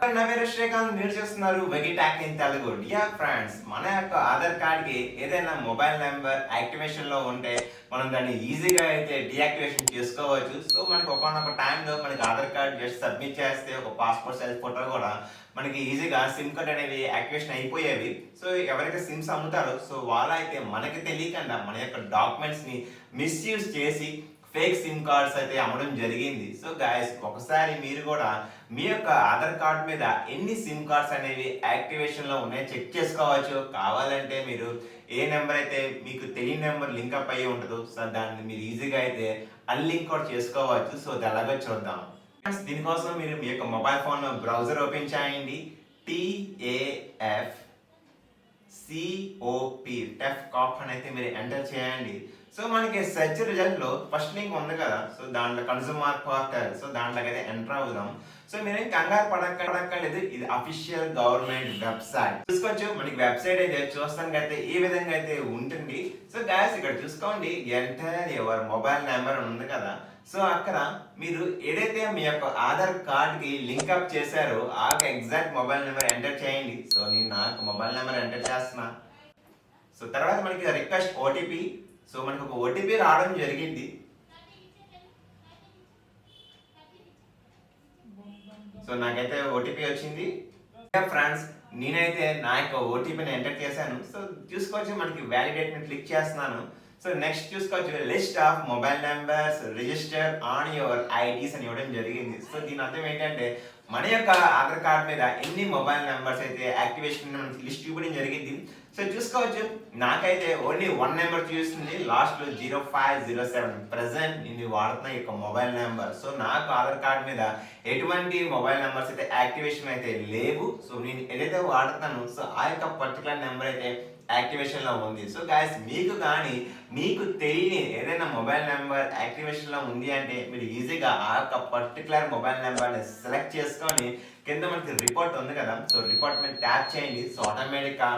శ్రీకాంత్ మీరు చేస్తున్నారు wiki in Telugu. Dear friends, మన యొక్క ఆధార్ కార్డ్ కి ఏదైనా మొబైల్ నెంబర్ యాక్టివేషన్ లో ఉంటే మనం దాన్ని ఈజీగా అయితే డియాక్టివేషన్ చేసుకోవచ్చు. సో మనకి ఒకనొక టైంలో మనకి ఆధార్ కార్డ్ జస్ట్ సబ్మిట్ చేస్తే ఒక పాస్పోర్ట్ సైజ్ ఫోటో కూడా మనకి ఈజీగా సిమ్ కార్డ్ అనేవి యాక్టివేషన్ అయిపోయేవి. సో ఎవరైతే సిమ్స్ అమ్ముతారో సో వాళ్ళైతే మనకి తెలియకుండా మన యొక్క డాక్యుమెంట్స్ ని మిస్యూజ్ చేసి ఫేక్ సిమ్ కార్డ్స్ అయితే అమ్మడం జరిగింది. సో గైస్, ఒకసారి మీరు కూడా మీ యొక్క ఆధార్ కార్డ్ మీద ఎన్ని సిమ్ కార్డ్స్ అనేవి యాక్టివేషన్ లో ఉన్నాయో చెక్ చేసుకోవచ్చు. కావాలంటే మీరు ఏ నెంబర్ అయితే మీకు తెలియని నెంబర్ లింక్ అప్ అయ్యి ఉంటుందో సో దాన్ని మీరు ఈజీగా అయితే అన్లింక్ కూడా చేసుకోవచ్చు. సో అది ఎలాగో చూద్దాం. దీనికోసం మీరు మీ యొక్క మొబైల్ ఫోన్ బ్రౌజర్ ఓపెన్ చేయండి. TAFCOP అని అయితే మీరు ఎంటర్ చేయండి. సో మనకి సెర్చ్ రిజల్ట్ లో ఫస్ట్ లింక్ ఉంది కదా, సో దాంట్లో కన్స్యూమర్ పోర్టల్, సో దాంట్లోకి అయితే ఎంటర్ అవుదాం. సో మీరేం కంగారు పడక్కర్లేదు, ఇది అఫీషియల్ గవర్నమెంట్ వెబ్సైట్. చూసుకోవచ్చు, మనకి వెబ్సైట్ అయితే చూస్తానికి అయితే ఈ విధంగా అయితే ఉంటుంది. సో గైస్, ఇక్కడ చూసుకోండి, ఎంటర్ యువర్ మొబైల్ నెంబర్ ఉంది కదా. సో అక్కడ మీరు ఏదైతే మీ యొక్క ఆధార్ కార్డ్ కి లింక్ అప్ చేశారో ఆ ఎగ్జాక్ట్ మొబైల్ నెంబర్ ఎంటర్ చేయండి. సో నేను నాకు మొబైల్ నెంబర్ ఎంటర్ చేస్తున్నా. సో తర్వాత మనకి రిక్వెస్ట్ ఓటీపీ. సో మనకు ఒక ఓటీపీ రావడం జరిగింది. సో నాకైతే ఓటీపీ వచ్చింది. ఫ్రెండ్స్, నేనైతే నా యొక్క ఓటీపీని ఎంటర్ చేశాను. సో చూసుకోవచ్చు, మనకి వ్యాలిడేట్ ని క్లిక్ చేస్తున్నాను. సో నెక్స్ట్ చూసుకోవచ్చు, list of mobile numbers register on your IDs అని ఇవ్వడం జరిగింది. సో దీని అర్థం ఏంటంటే మన యొక్క ఆధార్ కార్డ్ మీద ఎన్ని మొబైల్ నెంబర్స్ అయితే యాక్టివేషన్ మనకి లిస్ట్ ఇవ్వడం జరిగింది. సో చూసుకోవచ్చు, నాకైతే ఓన్లీ 1 నెంబర్ చూస్తుంది, లాస్ట్ లో 0507 ప్రెసెంట్ నేను వాడుతున్న యొక్క మొబైల్ నెంబర్. సో నాకు ఆధార్ కార్డ్ మీద ఎటువంటి మొబైల్ నెంబర్స్ అయితే యాక్టివేషన్ అయితే లేవు. సో నేను ఏదైతే వాడుతున్నాను సో ఆ యొక్క పర్టికులర్ నెంబర్ అయితే యాక్టివేషన్ లో ఉంది. సో గైస్, మీకు కానీ మీకు తెలియని ఏదైనా మొబైల్ నెంబర్ యాక్టివేషన్ లో ఉంది అంటే మీరు ఈజీగా ఆ యొక్క పర్టికులర్ మొబైల్ నెంబర్ ని సెలెక్ట్ చేసుకొని కింద మనకి రిపోర్ట్ ఉంది కదా, సో రిపోర్ట్ మీద ట్యాప్ చేయండి. సో ఆటోమేటిక్ గా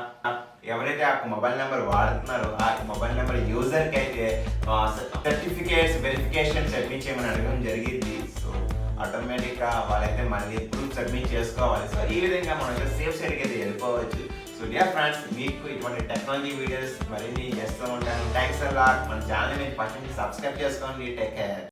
ఎవరైతే ఆ మొబైల్ నెంబర్ వాడుతున్నారో ఆ మొబైల్ నెంబర్ యూజర్ కి అయితే సర్టిఫికేట్స్ వెరిఫికేషన్ సబ్మిట్ చేయమని అడగడం జరిగింది. సో ఆటోమేటిక్ గా వాళ్ళైతే మళ్ళీ ప్రూఫ్ సబ్మిట్ చేసుకోవాలి. సో ఈ విధంగా మనం సేఫ్ సైడ్కి అయితే వెళ్ళిపోవచ్చు. సో డియర్ ఫ్రెండ్స్, మీకు ఇటువంటి టెక్నాలజీ వీడియోస్ మరిన్ని చేస్తూ ఉంటాను. Thanks a lot. మన ఛానల్ ని ఫస్ట్ నుంచి సబ్స్క్రైబ్ చేసుకోండి. Take care.